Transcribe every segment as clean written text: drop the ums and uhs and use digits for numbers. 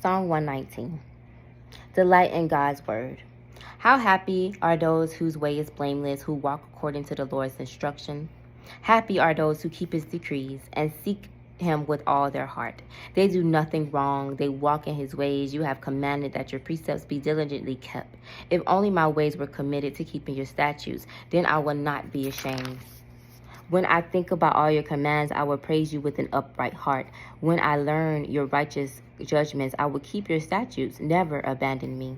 Psalm 119. Delight in God's word. How happy are those whose way is blameless, who walk according to the Lord's instruction. Happy are those who keep his decrees and seek him with all their heart. They do nothing wrong. They walk in his ways. You have commanded that your precepts be diligently kept. If only my ways were committed to keeping your statutes, then I will not be ashamed. When I think about all your commands, I will praise you with an upright heart. When I learn your righteous judgments, I will keep your statutes. Never abandon me.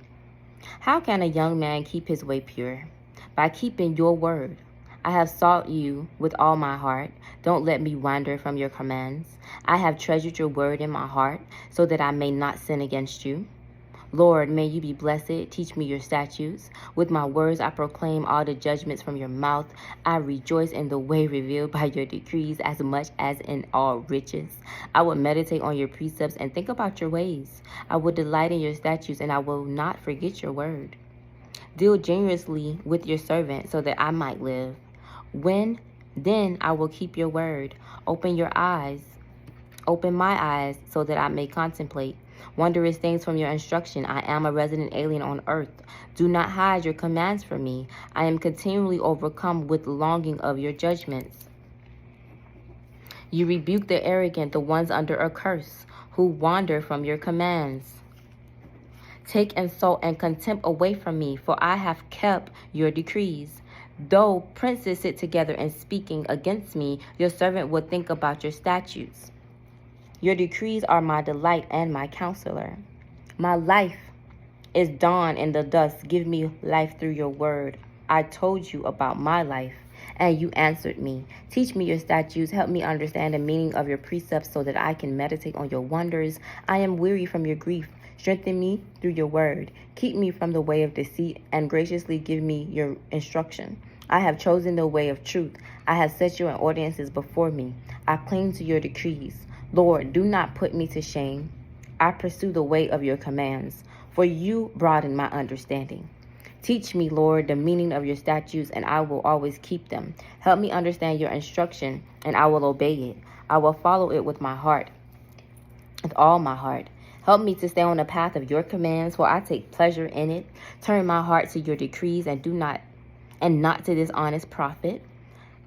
How can a young man keep his way pure? By keeping your word. I have sought you with all my heart. Don't let me wander from your commands. I have treasured your word in my heart so that I may not sin against you. Lord, may you be blessed. Teach me your statutes. With my words, I proclaim all the judgments from your mouth. I rejoice in the way revealed by your decrees as much as in all riches. I will meditate on your precepts and think about your ways. I will delight in your statutes, and I will not forget your word. Deal generously with your servant so that I might live. Then I will keep your word. Open my eyes so that I may contemplate wondrous things from your instruction. I am a resident alien on earth. Do not hide your commands from me. I am continually overcome with longing of your judgments. You rebuke the arrogant, the ones under a curse, who wander from your commands. Take insult and contempt away from me, for I have kept your decrees. Though princes sit together and speaking against me, your servant will think about your statutes. Your decrees are my delight and my counselor. My life is dawn in the dust. Give me life through your word. I told you about my life, and you answered me. Teach me your statutes. Help me understand the meaning of your precepts so that I can meditate on your wonders. I am weary from your grief. Strengthen me through your word. Keep me from the way of deceit and graciously give me your instruction. I have chosen the way of truth. I have set your ordinances before me. I cling to your decrees. Lord, do not put me to shame. I pursue the way of your commands, for you broaden my understanding. Teach me, Lord, the meaning of your statutes, and I will always keep them. Help me understand your instruction, and I will obey it. I will follow it with my heart, with all my heart. Help me to stay on the path of your commands, for I take pleasure in it. Turn my heart to your decrees and not to dishonest profit.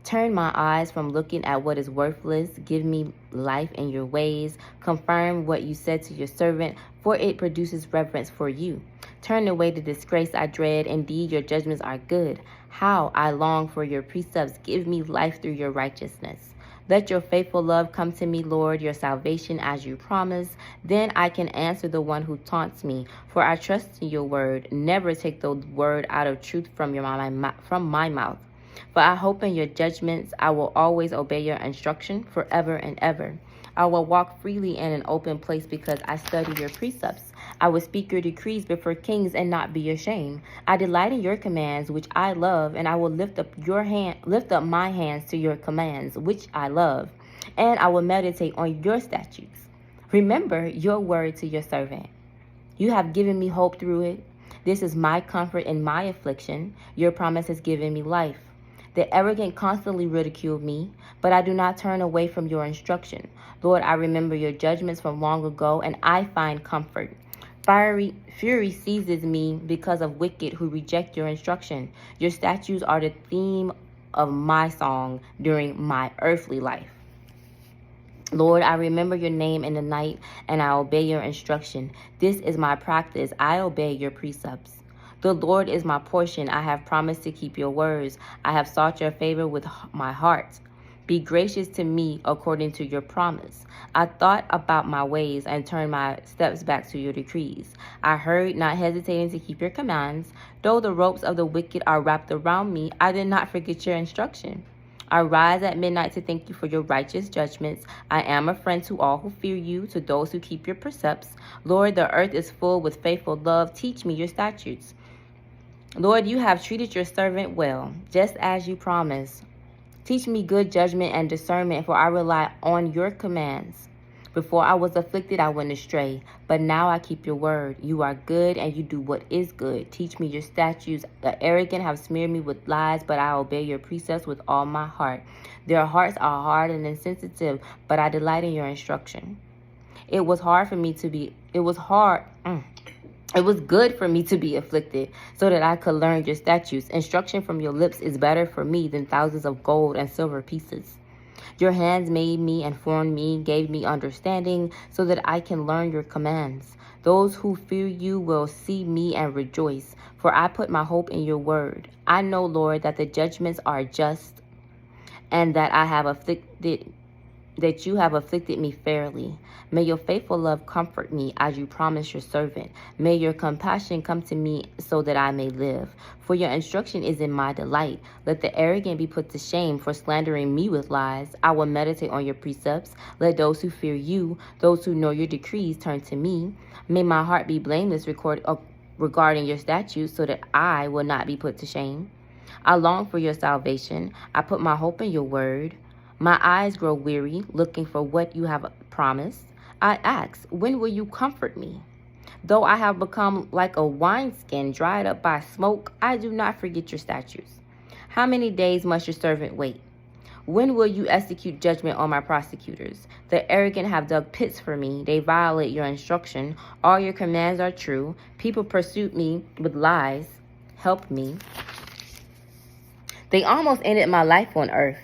Turn my eyes from looking at what is worthless. Give me life in your ways. Confirm what you said to your servant, for it produces reverence for you. Turn away the disgrace I dread. Indeed, your judgments are good. How I long for your precepts. Give me life through your righteousness. Let your faithful love come to me, Lord, your salvation as you promised. Then I can answer the one who taunts me, for I trust in your word. Never take the word out of truth from my mouth. For I hope in your judgments. I will always obey your instruction forever and ever. I will walk freely in an open place because I study your precepts. I will speak your decrees before kings and not be ashamed. I delight in your commands, which I love, and I will lift up my hands to your commands, which I love, and I will meditate on your statutes. Remember your word to your servant. You have given me hope through it. This is my comfort in my affliction. Your promise has given me life. The arrogant constantly ridicule me, but I do not turn away from your instruction. Lord, I remember your judgments from long ago, and I find comfort. Fury seizes me because of wicked who reject your instruction. Your statutes are the theme of my song during my earthly life. Lord, I remember your name in the night, and I obey your instruction. This is my practice. I obey your precepts. The Lord is my portion. I have promised to keep your words. I have sought your favor with my heart. Be gracious to me according to your promise. I thought about my ways and turned my steps back to your decrees. I hurried, not hesitating to keep your commands. Though the ropes of the wicked are wrapped around me, I did not forget your instruction. I rise at midnight to thank you for your righteous judgments. I am a friend to all who fear you, to those who keep your precepts. Lord, the earth is full with faithful love. Teach me your statutes. Lord, you have treated your servant well, just as you promised. Teach me good judgment and discernment, for I rely on your commands. Before I was afflicted, I went astray, but now I keep your word. You are good, and you do what is good. Teach me your statutes. The arrogant have smeared me with lies, but I obey your precepts with all my heart. Their hearts are hard and insensitive, but I delight in your instruction. It was hard for me to be, it was hard. It was good for me to be afflicted so that I could learn your statutes. Instruction from your lips is better for me than thousands of gold and silver pieces. Your hands made me and formed me, gave me understanding so that I can learn your commands. Those who fear you will see me and rejoice, for I put my hope in your word. I know, Lord, that the judgments are just and that you have afflicted me fairly. May your faithful love comfort me as you promised your servant. May your compassion come to me so that I may live. For your instruction is in my delight. Let the arrogant be put to shame for slandering me with lies. I will meditate on your precepts. Let those who fear you, those who know your decrees, turn to me. May my heart be blameless regarding your statutes so that I will not be put to shame. I long for your salvation. I put my hope in your word. My eyes grow weary, looking for what you have promised. I ask, when will you comfort me? Though I have become like a wineskin dried up by smoke, I do not forget your statutes. How many days must your servant wait? When will you execute judgment on my prosecutors? The arrogant have dug pits for me. They violate your instruction. All your commands are true. People pursue me with lies. Help me. They almost ended my life on earth.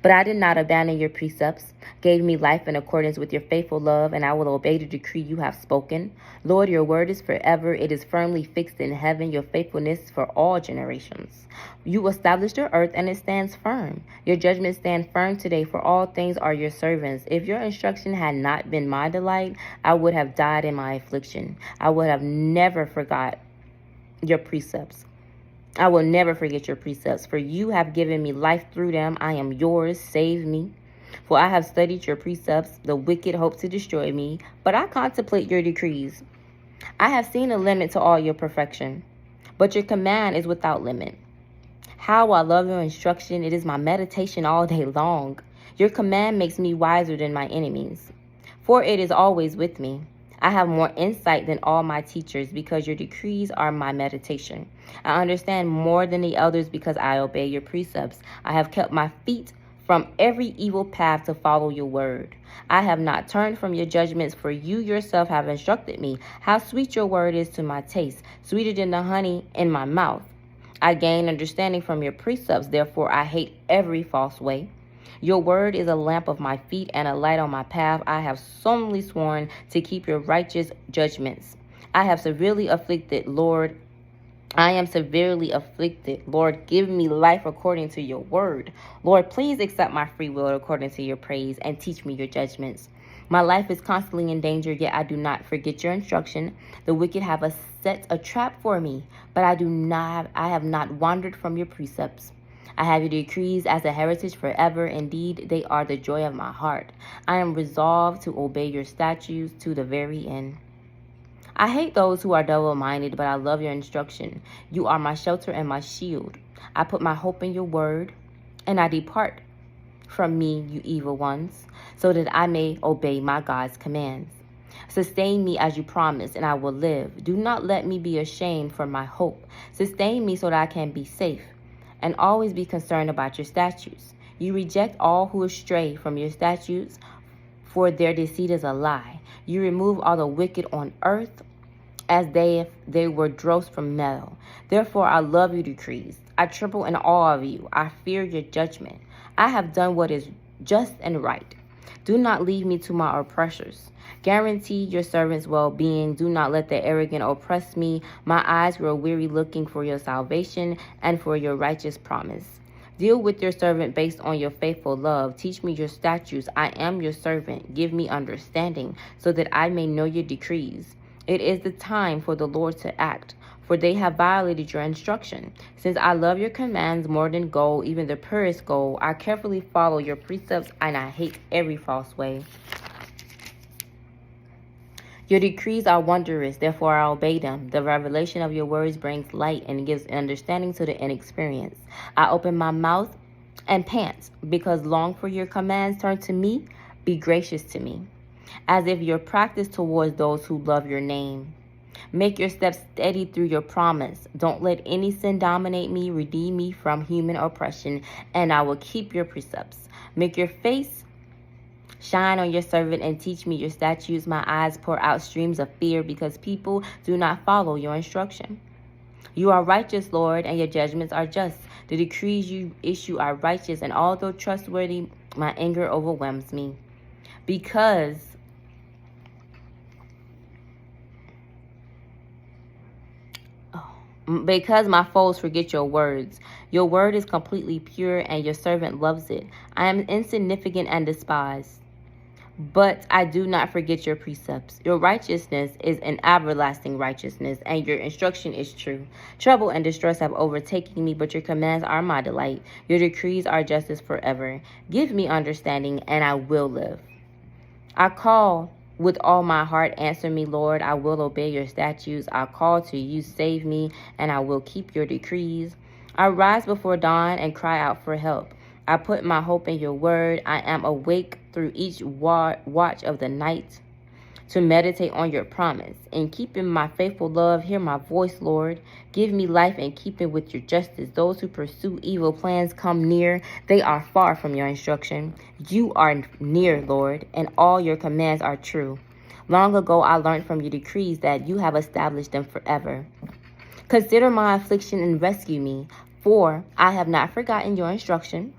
But I did not abandon your precepts, gave me life in accordance with your faithful love, and I will obey the decree you have spoken. Lord, your word is forever. It is firmly fixed in heaven, your faithfulness is for all generations. You established your earth, and it stands firm. Your judgments stand firm today, for all things are your servants. If your instruction had not been my delight, I would have died in my affliction. I would have never forgot your precepts. I will never forget your precepts, for you have given me life through them. I am yours. Save me. For I have studied your precepts. The wicked hope to destroy me, but I contemplate your decrees. I have seen a limit to all your perfection, but your command is without limit. How I love your instruction. It is my meditation all day long. Your command makes me wiser than my enemies, for it is always with me. I have more insight than all my teachers because your decrees are my meditation. I understand more than the elders because I obey your precepts. I have kept my feet from every evil path to follow your word. I have not turned from your judgments, for you yourself have instructed me. How sweet your word is to my taste, sweeter than the honey in my mouth. I gain understanding from your precepts, therefore I hate every false way. Your word is a lamp of my feet and a light on my path. I have solemnly sworn to keep your righteous judgments. I have severely afflicted, Lord. I am severely afflicted. Lord, give me life according to your word. Lord, please accept my free will according to your praise and teach me your judgments. My life is constantly in danger, yet I do not forget your instruction. The wicked have set a trap for me, but I have not wandered from your precepts. I have your decrees as a heritage forever. Indeed, they are the joy of my heart. I am resolved to obey your statutes to the very end. I hate those who are double-minded, but I love your instruction. You are my shelter and my shield. I put my hope in your word, and I depart from me, you evil ones, so that I may obey my God's commands. Sustain me as you promised, and I will live. Do not let me be ashamed for my hope. Sustain me so that I can be safe and always be concerned about your statutes. You reject all who stray from your statutes, for their deceit is a lie. You remove all the wicked on earth as if they were dross from metal. Therefore I love your decrees. I tremble in awe of you. I fear your judgment. I have done what is just and right. Do not leave me to my oppressors. Guarantee your servant's well-being. Do not let the arrogant oppress me. My eyes grow weary looking for your salvation and for your righteous promise. Deal with your servant based on your faithful love. Teach me your statutes. I am your servant. Give me understanding so that I may know your decrees. It is the time for the Lord to act, for they have violated your instruction. Since I love your commands more than gold, even the purest gold, I carefully follow your precepts and I hate every false way. Your decrees are wondrous, therefore I obey them. The revelation of your words brings light and gives understanding to the inexperienced. I open my mouth and pant, because long for your commands. Turn to me, be gracious to me, as if your practice towards those who love your name. Make your steps steady through your promise. Don't let any sin dominate me. Redeem me from human oppression, and I will keep your precepts. Make your face Shine on your servant and teach me your statutes. My eyes pour out streams of fear because people do not follow your instruction. You are righteous, Lord, and your judgments are just. The decrees you issue are righteous, and although trustworthy, my anger overwhelms me. Because my foes forget your words. Your word is completely pure, and your servant loves it. I am insignificant and despised, but I do not forget your precepts. Your righteousness is an everlasting righteousness, and your instruction is true. Trouble and distress have overtaken me, but your commands are my delight. Your decrees are justice forever. Give me understanding, and I will live. I call with all my heart. Answer me, Lord. I will obey your statutes. I call to you. Save me, and I will keep your decrees. I rise before dawn and cry out for help. I put my hope in your word. I am awake through each watch of the night to meditate on your promise. In keeping my faithful love, hear my voice, Lord. Give me life in keeping with your justice. Those who pursue evil plans come near. They are far from your instruction. You are near, Lord, and all your commands are true. Long ago, I learned from your decrees that you have established them forever. Consider my affliction and rescue me, for I have not forgotten your instruction.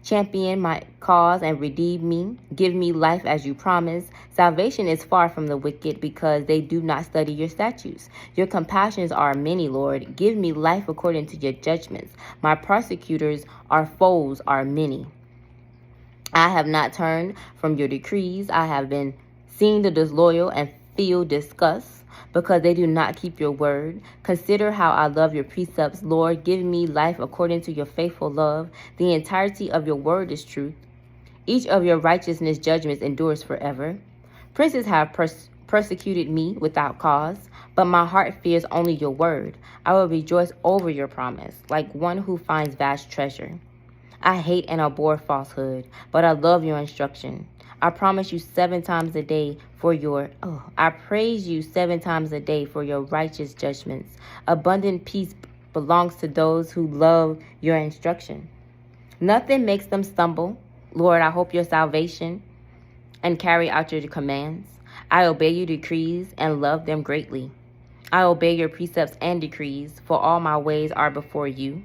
Champion my cause and redeem me. Give me life as you promised. Salvation is far from the wicked because they do not study your statutes. Your compassions are many, Lord. Give me life according to your judgments. My persecutors, our foes, are many. I have not turned from your decrees. I have been seen the disloyal and feel disgust because they do not keep your word. Consider how I love your precepts, Lord. Give me life according to your faithful love. The entirety of your word is truth. Each of your righteousness judgments endures forever. Princes have persecuted me without cause, but my heart fears only your word. I will rejoice over your promise, like one who finds vast treasure. I hate and abhor falsehood, but I love your instruction. I promise you 7 times a day I praise you 7 times a day for your righteous judgments. Abundant peace belongs to those who love your instruction. Nothing makes them stumble. Lord, I hope your salvation and carry out your commands. I obey your decrees and love them greatly. I obey your precepts and decrees, for all my ways are before you.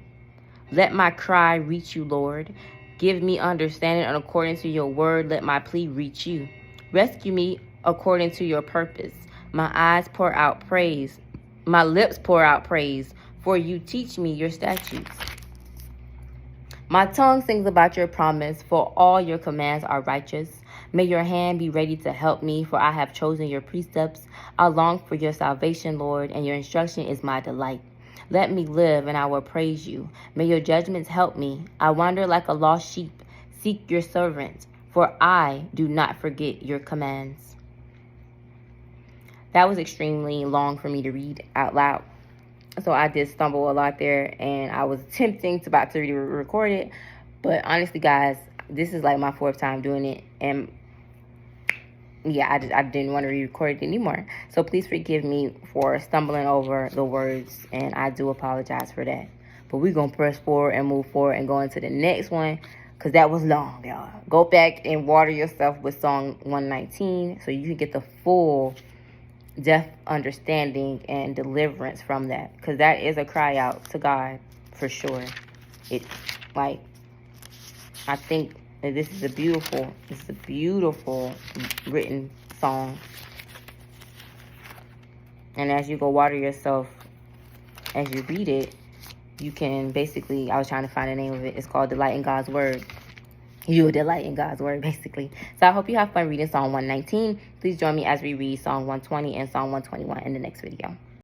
Let my cry reach you, Lord. Give me understanding, and according to your word, let my plea reach you. Rescue me according to your purpose. My eyes pour out praise. My lips pour out praise, for you teach me your statutes. My tongue sings about your promise, for all your commands are righteous. May your hand be ready to help me, for I have chosen your precepts. I long for your salvation, Lord, and your instruction is my delight. Let me live, and I will praise you. May your judgments help me. I wander like a lost sheep. Seek your servant, for I do not forget your commands. That was extremely long for me to read out loud. So I did stumble a lot there, and I was attempting to about to record it. But honestly, guys, this is like my 4th time doing it. And yeah, I didn't want to re-record it anymore. So please forgive me for stumbling over the words, and I do apologize for that. But we're going to press forward and move forward and go into the next one, because that was long, y'all. Go back and water yourself with Song 119 so you can get the full depth understanding and deliverance from that, because that is a cry out to God for sure. I think that this is a beautiful written song. And as you go water yourself, as you read it, you can basically, I was trying to find the name of it. It's called Delight in God's Word. You will delight in God's Word, basically. So I hope you have fun reading Psalm 119. Please join me as we read Psalm 120 and Psalm 121 in the next video.